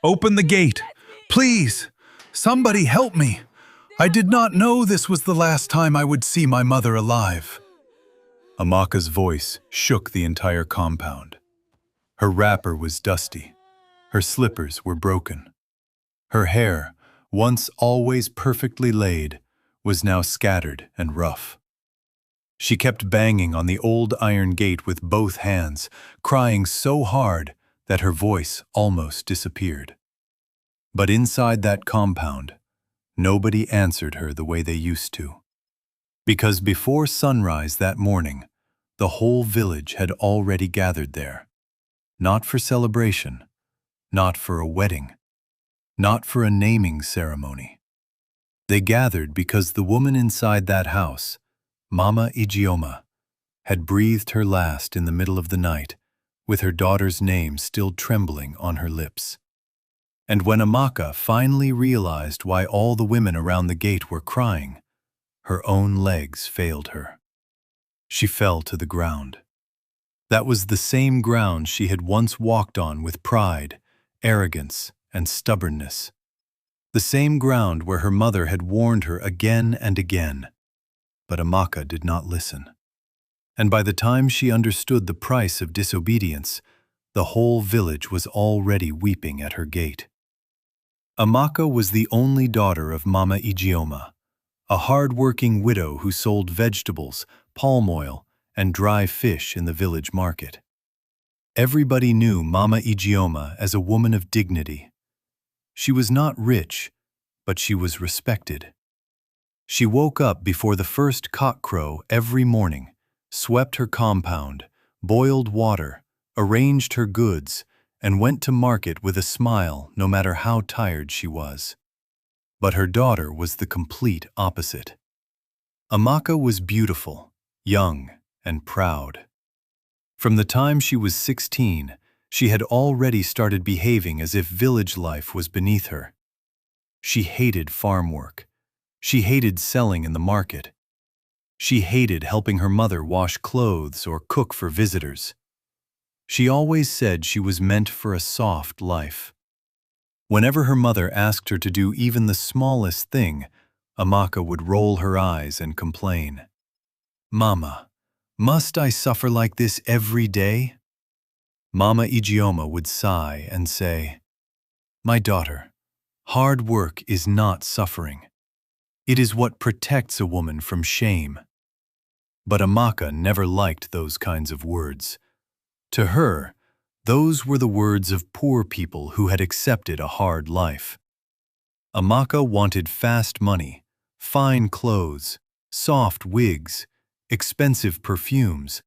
Open the gate! Please! Somebody help me! I did not know this was the last time I would see my mother alive. Amaka's voice shook the entire compound. Her wrapper was dusty. Her slippers were broken. Her hair, once always perfectly laid, was now scattered and rough. She kept banging on the old iron gate with both hands, crying so hard that her voice almost disappeared. But inside that compound, nobody answered her the way they used to. Because before sunrise that morning, the whole village had already gathered there. Not for celebration, not for a wedding, not for a naming ceremony. They gathered because the woman inside that house, Mama Ijeoma, had breathed her last in the middle of the night, with her daughter's name still trembling on her lips. And when Amaka finally realized why all the women around the gate were crying, her own legs failed her. She fell to the ground. That was the same ground she had once walked on with pride, arrogance, and stubbornness. The same ground where her mother had warned her again and again. But Amaka did not listen. And by the time she understood the price of disobedience, the whole village was already weeping at her gate. Amaka was the only daughter of Mama Ijeoma, a hard-working widow who sold vegetables, palm oil, and dry fish in the village market. Everybody knew Mama Ijeoma as a woman of dignity. She was not rich, but she was respected. She woke up before the first cockcrow every morning, swept her compound, boiled water, arranged her goods, and went to market with a smile no matter how tired she was. But her daughter was the complete opposite. Amaka was beautiful, young, and proud. From the time she was 16, she had already started behaving as if village life was beneath her. She hated farm work. She hated selling in the market. She hated helping her mother wash clothes or cook for visitors. She always said she was meant for a soft life. Whenever her mother asked her to do even the smallest thing, Amaka would roll her eyes and complain. "Mama, must I suffer like this every day?" Mama Ijeoma would sigh and say, "My daughter, hard work is not suffering. It is what protects a woman from shame." But Amaka never liked those kinds of words. To her, those were the words of poor people who had accepted a hard life. Amaka wanted fast money, fine clothes, soft wigs, expensive perfumes,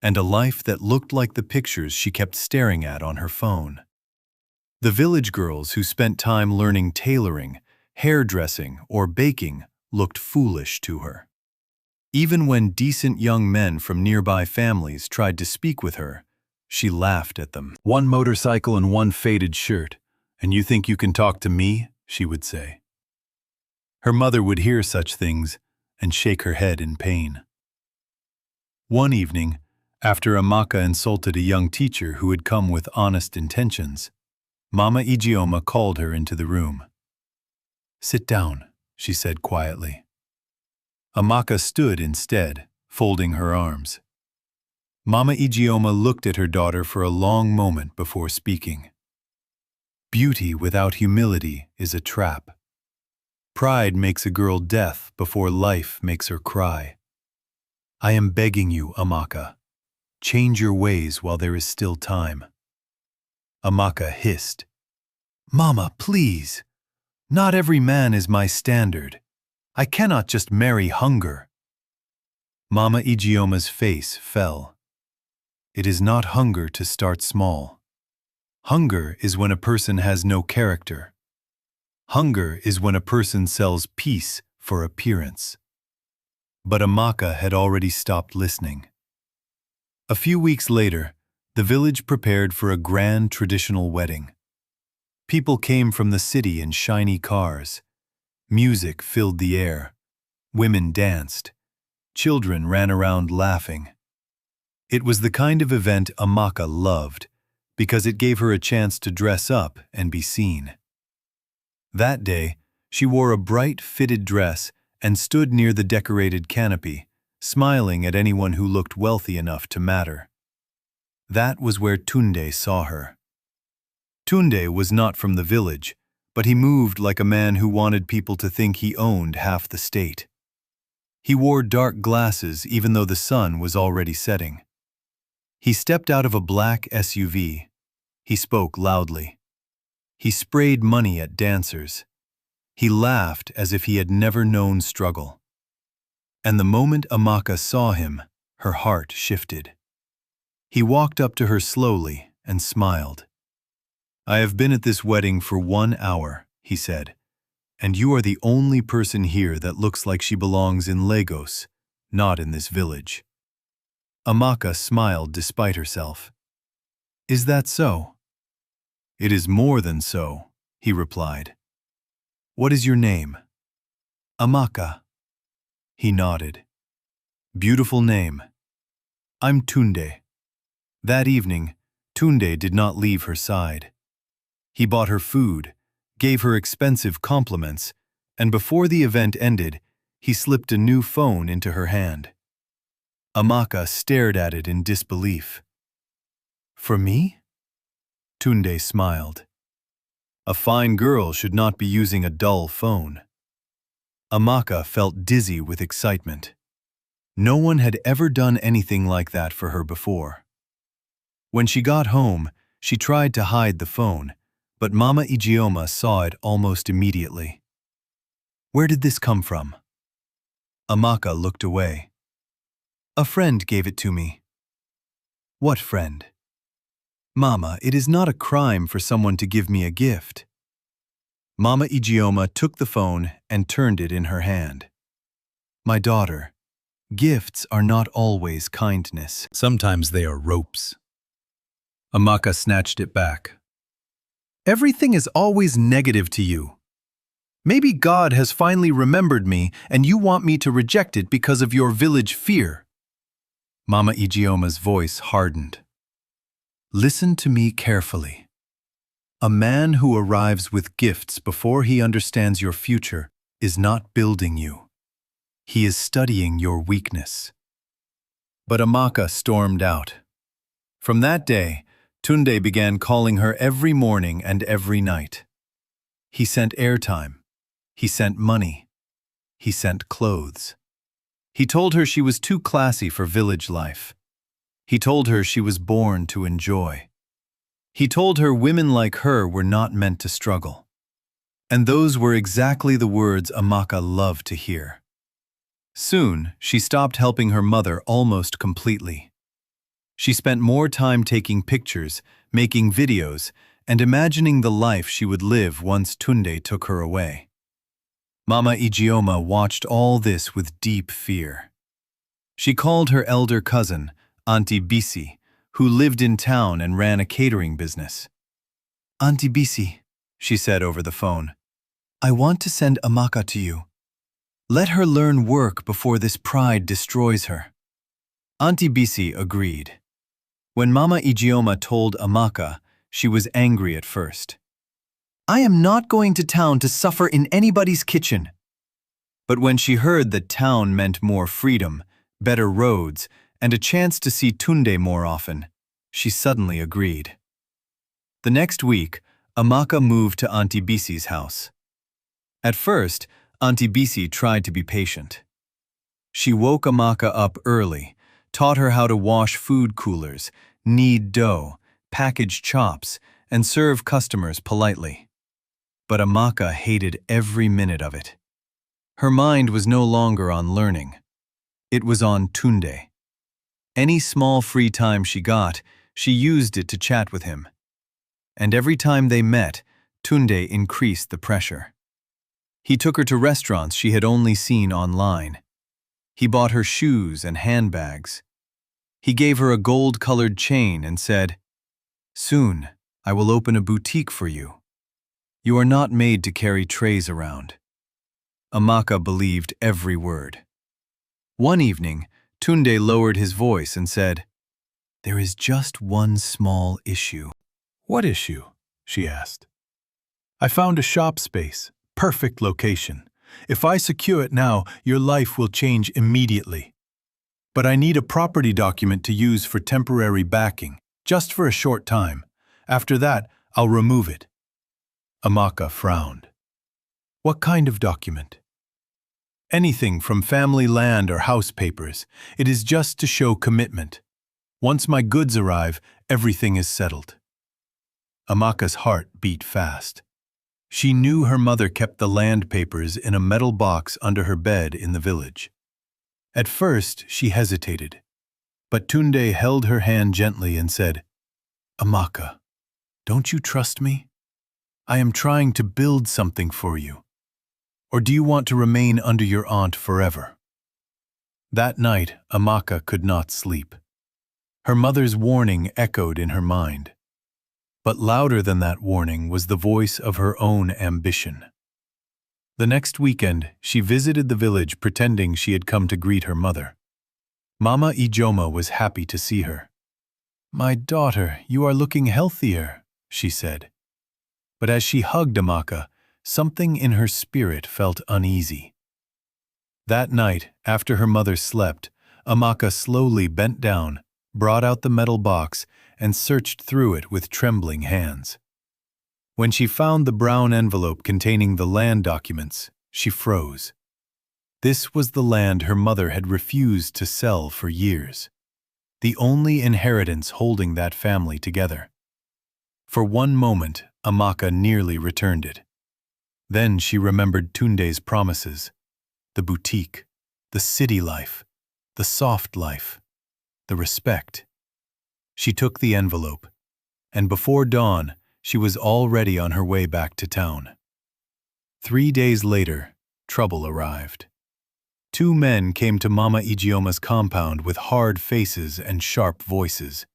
and a life that looked like the pictures she kept staring at on her phone. The village girls who spent time learning tailoring, hairdressing, or baking looked foolish to her. Even when decent young men from nearby families tried to speak with her, she laughed at them. "One motorcycle and one faded shirt, and you think you can talk to me?" she would say. Her mother would hear such things and shake her head in pain. One evening, after Amaka insulted a young teacher who had come with honest intentions, Mama Ijeoma called her into the room. "Sit down," she said quietly. Amaka stood instead, folding her arms. Mama Ijeoma looked at her daughter for a long moment before speaking. "Beauty without humility is a trap. Pride makes a girl deaf before life makes her cry. I am begging you, Amaka, change your ways while there is still time." Amaka hissed, "Mama, please. Not every man is my standard. I cannot just marry hunger." Mama Ijeoma's face fell. It is not hunger to start small. Hunger is when a person has no character. Hunger is when a person sells peace for appearance. But Amaka had already stopped listening. A few weeks later, the village prepared for a grand traditional wedding. People came from the city in shiny cars. Music filled the air. Women danced. Children ran around laughing. It was the kind of event Amaka loved, because it gave her a chance to dress up and be seen. That day, she wore a bright, fitted dress and stood near the decorated canopy, smiling at anyone who looked wealthy enough to matter. That was where Tunde saw her. Tunde was not from the village, but he moved like a man who wanted people to think he owned half the state. He wore dark glasses even though the sun was already setting. He stepped out of a black SUV. He spoke loudly. He sprayed money at dancers. He laughed as if he had never known struggle. And the moment Amaka saw him, her heart shifted. He walked up to her slowly and smiled. "I have been at this wedding for 1 hour," he said, "and you are the only person here that looks like she belongs in Lagos, not in this village." Amaka smiled despite herself. "Is that so?" "It is more than so," he replied. "What is your name?" "Amaka." He nodded. "Beautiful name. I'm Tunde." That evening, Tunde did not leave her side. He bought her food, gave her expensive compliments, and before the event ended, he slipped a new phone into her hand. Amaka stared at it in disbelief. "For me?" Tunde smiled. "A fine girl should not be using a dull phone." Amaka felt dizzy with excitement. No one had ever done anything like that for her before. When she got home, she tried to hide the phone, but Mama Ijeoma saw it almost immediately. "Where did this come from?" Amaka looked away. "A friend gave it to me." "What friend?" "Mama, it is not a crime for someone to give me a gift." Mama Ijeoma took the phone and turned it in her hand. "My daughter, gifts are not always kindness. Sometimes they are ropes." Amaka snatched it back. "Everything is always negative to you. Maybe God has finally remembered me and you want me to reject it because of your village fear." Mama Ijeoma's voice hardened. "Listen to me carefully. A man who arrives with gifts before he understands your future is not building you. He is studying your weakness." But Amaka stormed out. From that day, Tunde began calling her every morning and every night. He sent airtime. He sent money. He sent clothes. He told her she was too classy for village life. He told her she was born to enjoy. He told her women like her were not meant to struggle. And those were exactly the words Amaka loved to hear. Soon, she stopped helping her mother almost completely. She spent more time taking pictures, making videos, and imagining the life she would live once Tunde took her away. Mama Ijeoma watched all this with deep fear. She called her elder cousin, Auntie Bisi, who lived in town and ran a catering business. "Auntie Bisi," she said over the phone, "I want to send Amaka to you. Let her learn work before this pride destroys her." Auntie Bisi agreed. When Mama Ijeoma told Amaka, she was angry at first. "I am not going to town to suffer in anybody's kitchen." But when she heard that town meant more freedom, better roads, and a chance to see Tunde more often, she suddenly agreed. The next week, Amaka moved to Auntie Bisi's house. At first, Auntie Bisi tried to be patient. She woke Amaka up early, taught her how to wash food coolers, knead dough, package chops, and serve customers politely. But Amaka hated every minute of it. Her mind was no longer on learning. It was on Tunde. Any small free time she got, she used it to chat with him. And every time they met, Tunde increased the pressure. He took her to restaurants she had only seen online. He bought her shoes and handbags. He gave her a gold-colored chain and said, "Soon, I will open a boutique for you. You are not made to carry trays around." Amaka believed every word. One evening, Tunde lowered his voice and said, "There is just one small issue." What issue? She asked. I found a shop space. Perfect location. If I secure it now, your life will change immediately. But I need a property document to use for temporary backing, just for a short time. After that, I'll remove it. Amaka frowned. What kind of document? Anything from family land or house papers. It is just to show commitment. Once my goods arrive, everything is settled. Amaka's heart beat fast. She knew her mother kept the land papers in a metal box under her bed in the village. At first, she hesitated, but Tunde held her hand gently and said, Amaka, don't you trust me? I am trying to build something for you. Or do you want to remain under your aunt forever? That night, Amaka could not sleep. Her mother's warning echoed in her mind. But louder than that warning was the voice of her own ambition. The next weekend, she visited the village pretending she had come to greet her mother. Mama Ijeoma was happy to see her. My daughter, you are looking healthier, she said. But as she hugged Amaka, something in her spirit felt uneasy. That night, after her mother slept, Amaka slowly bent down, brought out the metal box, and searched through it with trembling hands. When she found the brown envelope containing the land documents, she froze. This was the land her mother had refused to sell for years, the only inheritance holding that family together. For one moment, Amaka nearly returned it. Then she remembered Tunde's promises, the boutique, the city life, the soft life, the respect. She took the envelope, and before dawn, she was already on her way back to town. 3 days later, trouble arrived. 2 men came to Mama Ijeoma's compound with hard faces and sharp voices.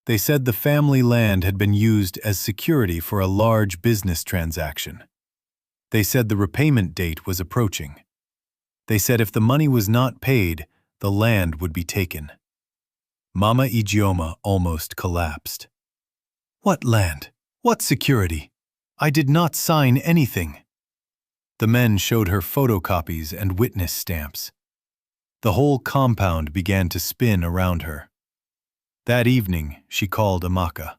They said the family land had been used as security for a large business transaction. They said the repayment date was approaching. They said if the money was not paid, the land would be taken. Mama Ijeoma almost collapsed. What land? What security? I did not sign anything. The men showed her photocopies and witness stamps. The whole compound began to spin around her. That evening, she called Amaka.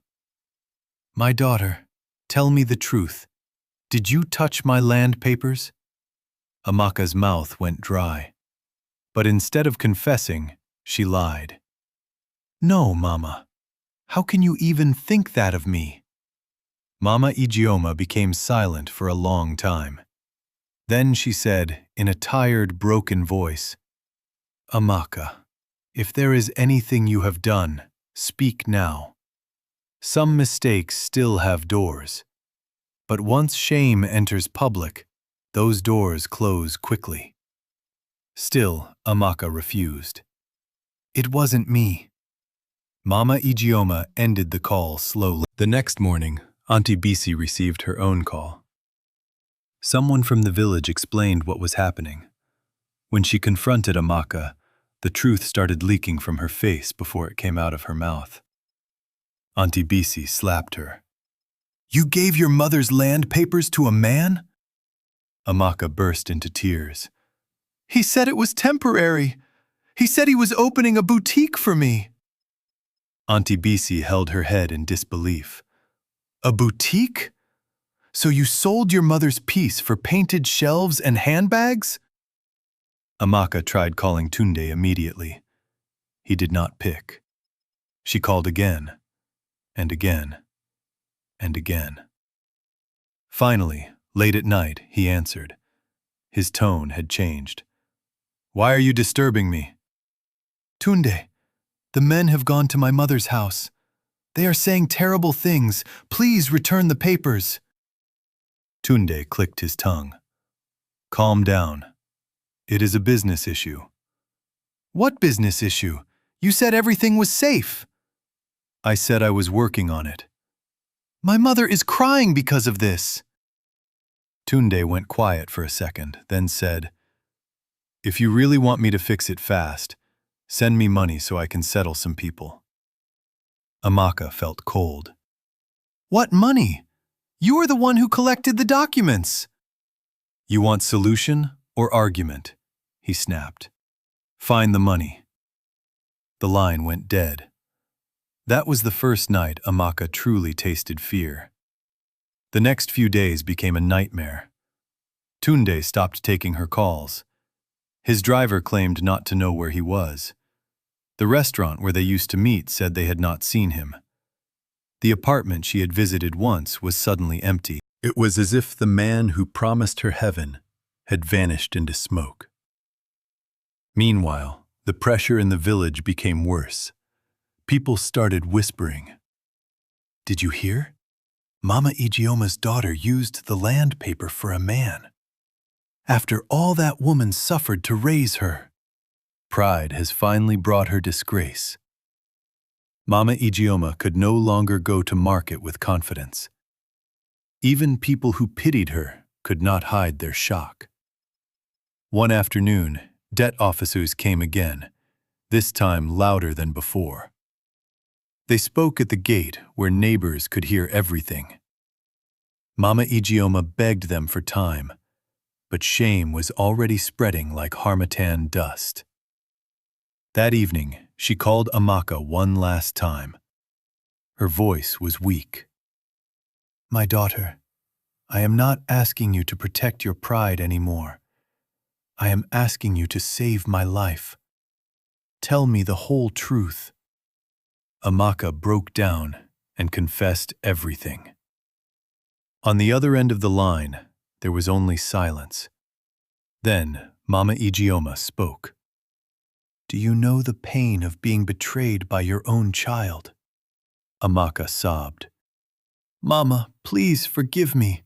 My daughter, tell me the truth. Did you touch my land papers? Amaka's mouth went dry. But instead of confessing, she lied. No, Mama. How can you even think that of me? Mama Ijeoma became silent for a long time. Then she said, in a tired, broken voice, Amaka, if there is anything you have done, speak now. Some mistakes still have doors. But once shame enters public, those doors close quickly. Still, Amaka refused. It wasn't me. Mama Ijeoma ended the call slowly. The next morning, Auntie Bisi received her own call. Someone from the village explained what was happening. When she confronted Amaka, the truth started leaking from her face before it came out of her mouth. Auntie Bisi slapped her. You gave your mother's land papers to a man? Amaka burst into tears. He said it was temporary. He said he was opening a boutique for me. Auntie Bisi held her head in disbelief. A boutique? So you sold your mother's piece for painted shelves and handbags? Amaka tried calling Tunde immediately. He did not pick. She called again, and again, and again. Finally, late at night, he answered. His tone had changed. Why are you disturbing me? Tunde, the men have gone to my mother's house. They are saying terrible things. Please return the papers. Tunde clicked his tongue. Calm down. It is a business issue. What business issue? You said everything was safe. I said I was working on it. My mother is crying because of this. Tunde went quiet for a second, then said, If you really want me to fix it fast, send me money so I can settle some people. Amaka felt cold. What money? You are the one who collected the documents. You want solution or argument? He snapped. Find the money. The line went dead. That was the first night Amaka truly tasted fear. The next few days became a nightmare. Tunde stopped taking her calls. His driver claimed not to know where he was. The restaurant where they used to meet said they had not seen him. The apartment she had visited once was suddenly empty. It was as if the man who promised her heaven had vanished into smoke. Meanwhile, the pressure in the village became worse. People started whispering. Did you hear? Mama Ijeoma's daughter used the land paper for a man. After all that woman suffered to raise her, pride has finally brought her disgrace. Mama Ijeoma could no longer go to market with confidence. Even people who pitied her could not hide their shock. One afternoon, debt officers came again, this time louder than before. They spoke at the gate where neighbors could hear everything. Mama Ijeoma begged them for time, but shame was already spreading like harmattan dust. That evening, she called Amaka one last time. Her voice was weak. My daughter, I am not asking you to protect your pride anymore. I am asking you to save my life. Tell me the whole truth. Amaka broke down and confessed everything. On the other end of the line, there was only silence. Then Mama Ijeoma spoke. Do you know the pain of being betrayed by your own child? Amaka sobbed. Mama, please forgive me.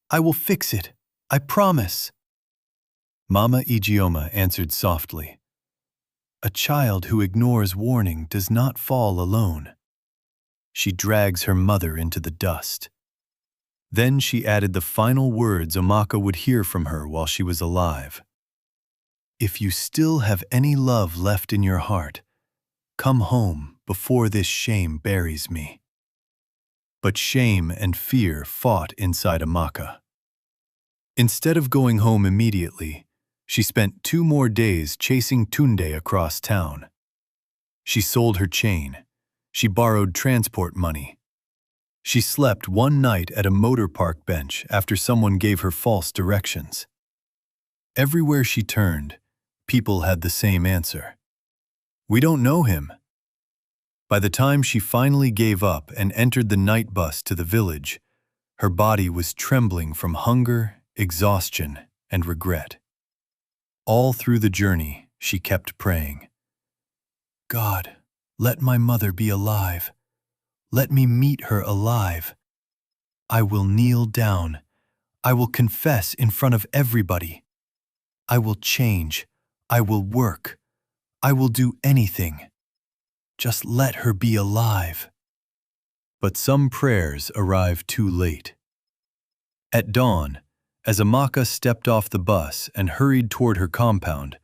I will fix it. I promise. Mama Ijeoma answered softly. A child who ignores warning does not fall alone. She drags her mother into the dust. Then she added the final words Amaka would hear from her while she was alive. If you still have any love left in your heart, come home before this shame buries me. But shame and fear fought inside Amaka. Instead of going home immediately, she spent 2 more days chasing Tunde across town. She sold her chain. She borrowed transport money. She slept one night at a motor park bench after someone gave her false directions. Everywhere she turned, people had the same answer. We don't know him. By the time she finally gave up and entered the night bus to the village, her body was trembling from hunger, exhaustion, and regret. All through the journey, she kept praying. God, let my mother be alive. Let me meet her alive. I will kneel down. I will confess in front of everybody. I will change. I will work. I will do anything. Just let her be alive. But some prayers arrived too late. At dawn, as Amaka stepped off the bus and hurried toward her compound,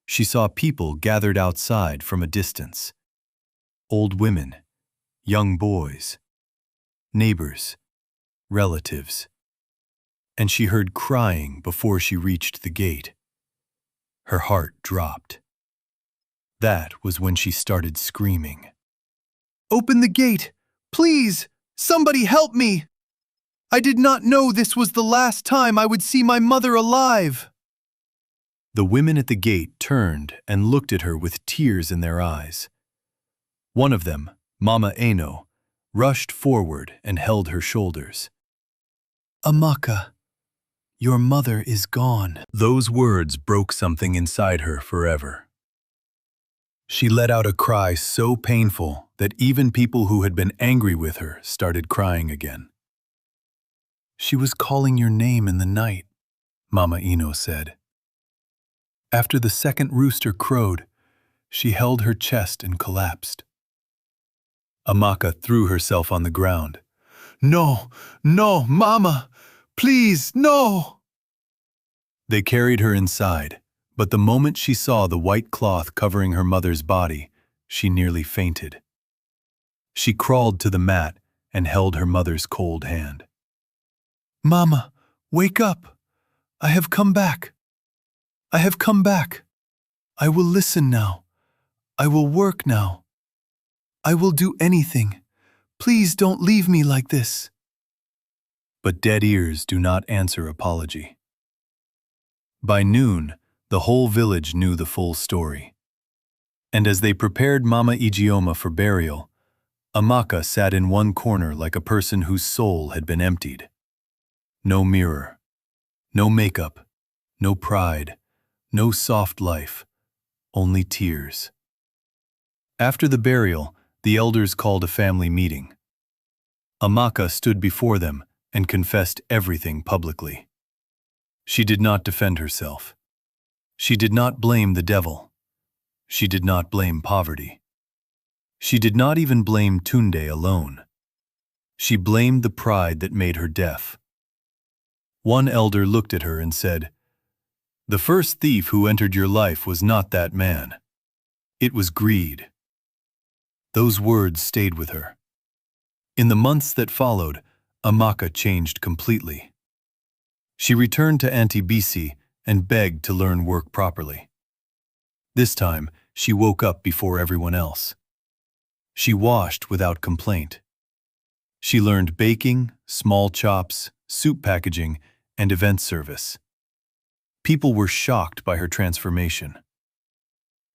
she saw people gathered outside from a distance. Old women, young boys, neighbors, relatives. And she heard crying before she reached the gate. Her heart dropped. That was when she started screaming. Open the gate! Please! Somebody help me! I did not know this was the last time I would see my mother alive. The women at the gate turned and looked at her with tears in their eyes. One of them, Mama Eno, rushed forward and held her shoulders. Amaka, your mother is gone. Those words broke something inside her forever. She let out a cry so painful that even people who had been angry with her started crying again. She was calling your name in the night, Mama Eno said. After the second rooster crowed, she held her chest and collapsed. Amaka threw herself on the ground. No, no, Mama, please, no! They carried her inside, but the moment she saw the white cloth covering her mother's body, she nearly fainted. She crawled to the mat and held her mother's cold hand. "Mama, wake up! I have come back! I have come back! I will listen now. I will work now. I will do anything. Please don't leave me like this." But dead ears do not answer apology. By noon, the whole village knew the full story. And as they prepared Mama Ijeoma for burial, Amaka sat in one corner like a person whose soul had been emptied. No mirror, no makeup, no pride, no soft life, only tears. After the burial, the elders called a family meeting. Amaka stood before them and confessed everything publicly. She did not defend herself. She did not blame the devil. She did not blame poverty. She did not even blame Tunde alone. She blamed the pride that made her deaf. One elder looked at her and said, "The first thief who entered your life was not that man. It was greed." Those words stayed with her. In the months that followed, Amaka changed completely. She returned to Auntie Bisi and begged to learn work properly. This time, she woke up before everyone else. She washed without complaint. She learned baking, small chops, soup packaging, and event service. People were shocked by her transformation.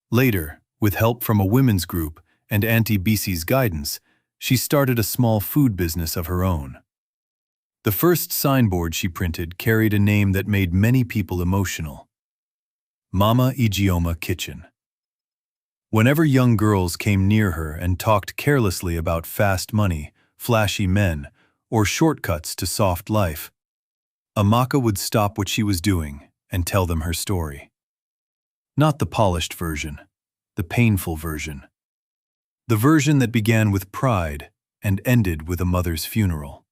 Later, with help from a women's group and Auntie Bisi's guidance, she started a small food business of her own. The first signboard she printed carried a name that made many people emotional: Mama Ijeoma Kitchen. Whenever young girls came near her and talked carelessly about fast money, flashy men, or shortcuts to soft life, Amaka would stop what she was doing and tell them her story. Not the polished version, the painful version. The version that began with pride and ended with a mother's funeral.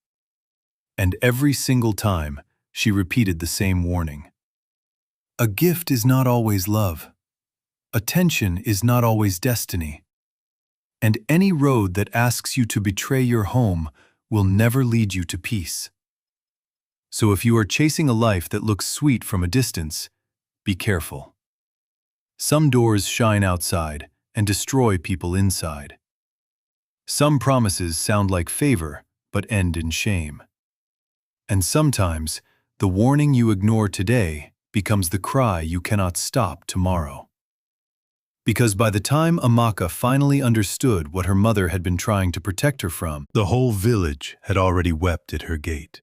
And every single time, she repeated the same warning. A gift is not always love. Attention is not always destiny. And any road that asks you to betray your home will never lead you to peace. So if you are chasing a life that looks sweet from a distance, be careful. Some doors shine outside and destroy people inside. Some promises sound like favor but end in shame. And sometimes, the warning you ignore today becomes the cry you cannot stop tomorrow. Because by the time Amaka finally understood what her mother had been trying to protect her from, the whole village had already wept at her gate.